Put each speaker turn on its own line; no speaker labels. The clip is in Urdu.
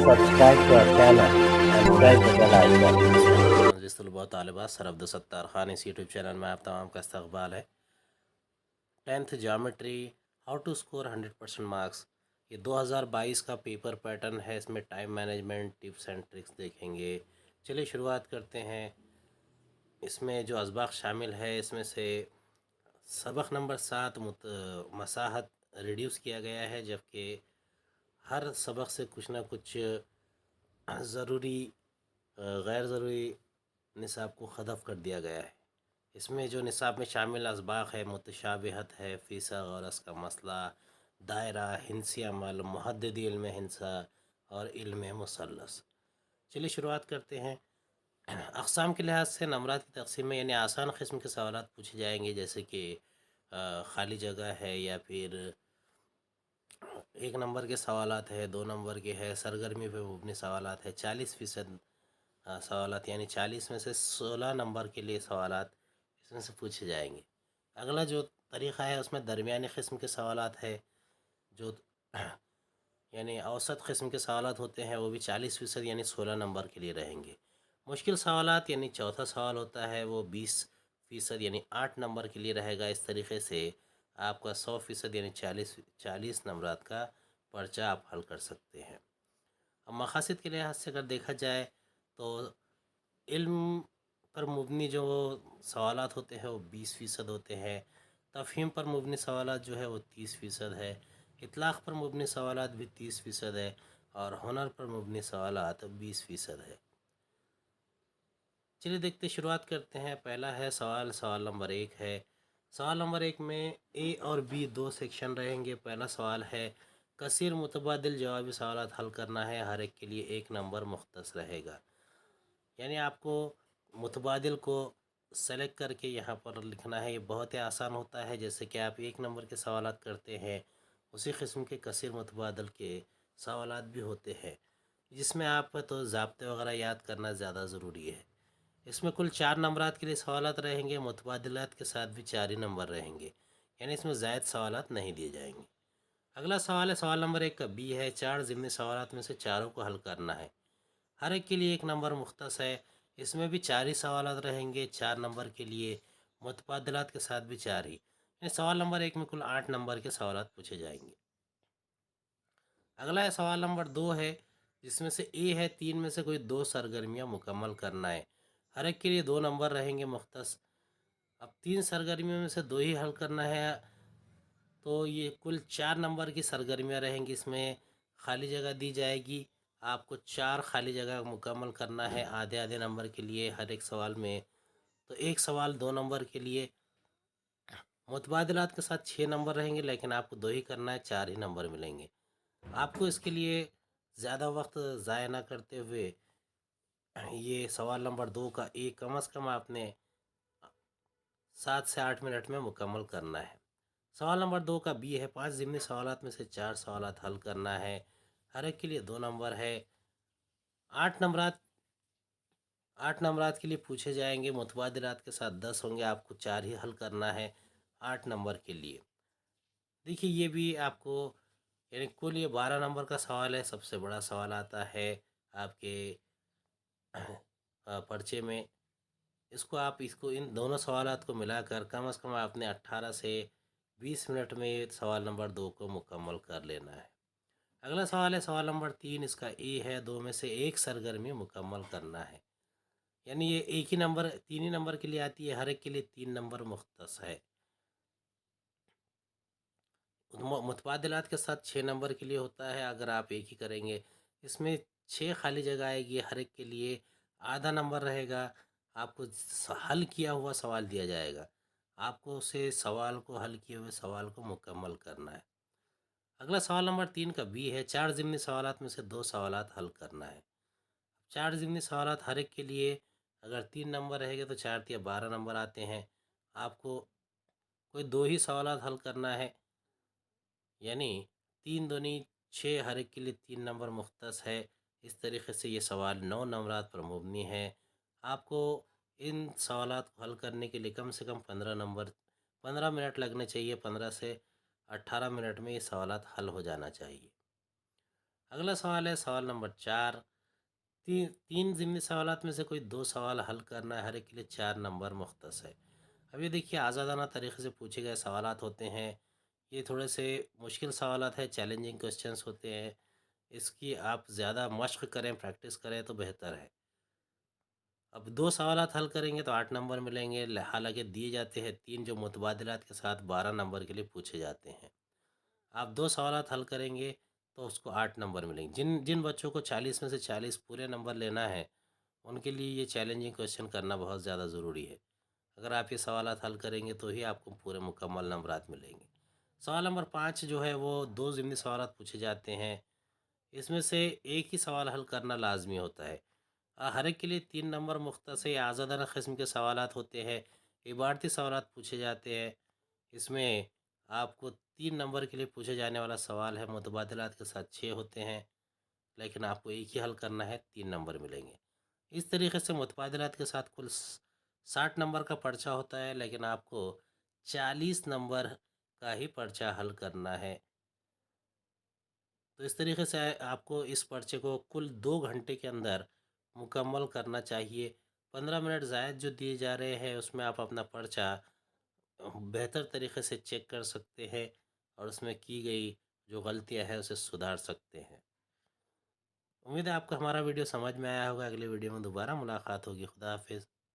subscribe to our channel and press the bell icon.
مجلس طلباء وطالبات سر عبدالستار خان اس یوٹیوب چینل میں آپ تمام کا استقبال ہے۔ 10th geometry how to score 100% marks, یہ 2022 کا پیپر پیٹرن ہے۔ اس میں time management tips and tricks دیکھیں گے۔ چلیے شروعات کرتے ہیں۔ اس میں جو اسباق شامل ہے اس میں سے سبق نمبر 7 مساحت ریڈیوس کیا گیا ہے، جبکہ ہر سبق سے کچھ نہ کچھ ضروری غیر ضروری نصاب کو حذف کر دیا گیا ہے۔ اس میں جو نصاب میں شامل اسباق ہے متشابہت ہے، فیصد اور اس کا مسئلہ، دائرہ، ہندسی عمل، محددی علم ہندسہ اور علم مثلث۔ چلیے شروعات کرتے ہیں۔ اقسام کے لحاظ سے نمبرات کی تقسیم میں یعنی آسان قسم کے سوالات پوچھے جائیں گے، جیسے کہ خالی جگہ ہے، یا پھر 1 نمبر کے سوالات ہے، 2 نمبر کے ہے، سرگرمی پہ مبنی سوالات ہے، 40% سوالات یعنی 40 میں سے 16 نمبر کے لیے سوالات اس میں سے پوچھے جائیں گے۔ اگلا جو طریقہ ہے اس میں درمیانی قسم کے سوالات ہے، جو یعنی اوسط قسم کے سوالات ہوتے ہیں، وہ بھی 40% یعنی 16 نمبر کے لیے رہیں گے۔ مشکل سوالات یعنی چوتھا سوال ہوتا ہے، وہ 20% یعنی 8 نمبر کے لیے رہے گا۔ اس طریقے سے آپ کا 100% یعنی 40 نمبرات کا پرچہ آپ حل کر سکتے ہیں۔ اب مقاصد کے لحاظ سے اگر دیکھا جائے تو علم پر مبنی جو سوالات ہوتے ہیں وہ 20% ہوتے ہیں، تفہیم پر مبنی سوالات جو ہے وہ 30% ہے، اطلاق پر مبنی سوالات بھی 30% ہے، اور ہنر پر مبنی سوالات 20% ہے۔ چلیے دیکھتے شروعات کرتے ہیں۔ پہلا ہے سوال نمبر 1 ہے۔ سوال نمبر 1 میں اے اور بی 2 سیکشن رہیں گے۔ پہلا سوال ہے کثیر متبادل جوابی سوالات حل کرنا ہے، ہر ایک کے لیے 1 نمبر مختص رہے گا۔ یعنی آپ کو متبادل کو سلیکٹ کر کے یہاں پر لکھنا ہے۔ یہ بہت ہی آسان ہوتا ہے، جیسے کہ آپ 1 نمبر کے سوالات کرتے ہیں، اسی قسم کے کثیر متبادل کے سوالات بھی ہوتے ہیں، جس میں آپ تو ضابطے وغیرہ یاد کرنا زیادہ ضروری ہے۔ اس میں کل 4 نمبرات کے لیے سوالات رہیں گے، متبادلات کے ساتھ بھی 4 ہی نمبر رہیں گے، یعنی اس میں زائد سوالات نہیں دیے جائیں گے۔ اگلا سوال ہے سوال نمبر 1 کا بی ہے۔ 4 ضمنی سوالات میں سے چاروں کو حل کرنا ہے، ہر ایک کے لیے 1 نمبر مختص ہے۔ اس میں بھی 4 ہی سوالات رہیں گے، 4 نمبر کے لیے، متبادلات کے ساتھ بھی 4 ہی، یعنی سوال نمبر 1 میں کل 8 نمبر کے سوالات پوچھے جائیں گے۔ اگلا ہے سوال نمبر 2 ہے، جس میں سے اے ہے 3 میں سے کوئی 2 سرگرمیاں مکمل کرنا ہے، ہر ایک کے لیے 2 نمبر رہیں گے مختص۔ اب 3 سرگرمیوں میں سے 2 ہی حل کرنا ہے، تو یہ کل 4 نمبر کی سرگرمیاں رہیں گی۔ اس میں خالی جگہ دی جائے گی، آپ کو 4 خالی جگہ مکمل کرنا ہے آدھے آدھے نمبر کے لیے ہر ایک سوال میں، تو ایک سوال 2 نمبر کے لیے۔ متبادلات کے ساتھ 6 نمبر رہیں گے، لیکن آپ کو 2 ہی کرنا ہے، 4 ہی نمبر ملیں گے۔ آپ کو اس کے لیے زیادہ وقت ضائع نہ کرتے ہوئے یہ سوال نمبر 2 کا ایک کم از کم آپ نے 7 سے 8 منٹ میں مکمل کرنا ہے۔ سوال نمبر 2 کا بی ہے۔ 5 ضمنی سوالات میں سے 4 سوالات حل کرنا ہے، ہر ایک کے لیے 2 نمبر ہے۔ 8 نمبرات کے لیے پوچھے جائیں گے، متبادلات کے ساتھ 10 ہوں گے، آپ کو 4 ہی حل کرنا ہے 8 نمبر کے لیے۔ دیکھیے یہ بھی آپ کو یعنی کل یہ 12 نمبر کا سوال ہے، سب سے بڑا سوال آتا ہے آپ کے پرچے میں۔ اس کو ان دونوں سوالات کو ملا کر کم از کم آپ نے 18 سے 20 منٹ میں سوال نمبر 2 کو مکمل کر لینا ہے۔ اگلا سوال ہے سوال نمبر 3، اس کا اے ہے 2 میں سے 1 سرگرمی مکمل کرنا ہے، یعنی یہ ایک ہی نمبر 3 ہی نمبر کے لیے آتی ہے، ہر ایک کے لیے 3 نمبر مختص ہے۔ متبادلات کے ساتھ 6 نمبر کے لیے ہوتا ہے، اگر آپ ایک ہی کریں گے۔ اس میں 6 خالی جگہ آئے گی، ہر ایک کے لیے آدھا نمبر رہے گا۔ آپ کو حل کیا ہوا سوال دیا جائے گا، آپ کو اسے سوال کو حل کیے ہوئے سوال کو مکمل کرنا ہے۔ اگلا سوال نمبر 3 کا بی ہے۔ 4 ضمنی سوالات میں سے 2 سوالات حل کرنا ہے۔ 4 ضمنی سوالات ہر ایک کے لیے اگر 3 نمبر رہے گا تو 4 یا 12 نمبر آتے ہیں، آپ کو کوئی 2 ہی سوالات حل کرنا ہے، یعنی 3 دونی 6، ہر ایک کے لیے 3 نمبر مختص ہے۔ اس طریقے سے یہ سوال 9 نمبرات پر مبنی ہے۔ آپ کو ان سوالات کو حل کرنے کے لیے کم سے کم 15 منٹ لگنے چاہیے، 15 سے 18 منٹ میں یہ سوالات حل ہو جانا چاہیے۔ اگلا سوال ہے سوال نمبر 4. تین ضمنی سوالات میں سے کوئی 2 سوال حل کرنا ہے، ہر ایک کے لیے 4 نمبر مختص ہے. اب یہ دیکھیے آزادانہ طریقے سے پوچھے گئے سوالات ہوتے ہیں، یہ تھوڑے سے مشکل سوالات ہیں، چیلنجنگ کوسچنس ہوتے ہیں. اس کی آپ زیادہ مشق کریں، پریکٹس کریں تو بہتر ہے. اب 2 سوالات حل کریں گے تو 8 نمبر ملیں گے، حالانکہ دیے جاتے ہیں 3 جو متبادلات کے ساتھ 12 نمبر کے لیے پوچھے جاتے ہیں. آپ 2 سوالات حل کریں گے تو اس کو 8 نمبر ملیں گے. جن بچوں کو 40 میں سے 40 پورے نمبر لینا ہے ان کے لیے یہ چیلنجنگ کوسچن کرنا بہت زیادہ ضروری ہے. اگر آپ یہ سوالات حل کریں گے تو ہی آپ کو پورے مکمل نمبرات ملیں گے. سوال نمبر 5 جو ہے وہ 2 ضمنی سوالات پوچھے جاتے ہیں، اس میں سے ایک ہی سوال حل کرنا لازمی ہوتا ہے. ہر ایک کے لیے 3 نمبر مختص ہے. آزادانہ قسم کے سوالات ہوتے ہیں، عبارتی سوالات پوچھے جاتے ہیں. اس میں آپ کو 3 نمبر کے لیے پوچھے جانے والا سوال ہے، متبادلات کے ساتھ 6 ہوتے ہیں، لیکن آپ کو ایک ہی حل کرنا ہے، 3 نمبر ملیں گے. اس طریقے سے متبادلات کے ساتھ کل 60 نمبر کا پرچہ ہوتا ہے، لیکن آپ کو 40 نمبر کا ہی پرچہ حل کرنا ہے. تو اس طریقے سے آپ کو اس پرچے کو کل 2 گھنٹے کے اندر مکمل کرنا چاہیے. 15 منٹ زائد جو دیے جا رہے ہیں اس میں آپ اپنا پرچہ بہتر طریقے سے چیک کر سکتے ہیں اور اس میں کی گئی جو غلطیاں ہیں اسے سدھار سکتے ہیں. امید ہے آپ کو ہمارا ویڈیو سمجھ میں آیا ہوگا. اگلے ویڈیو میں دوبارہ ملاقات ہوگی. خدا حافظ.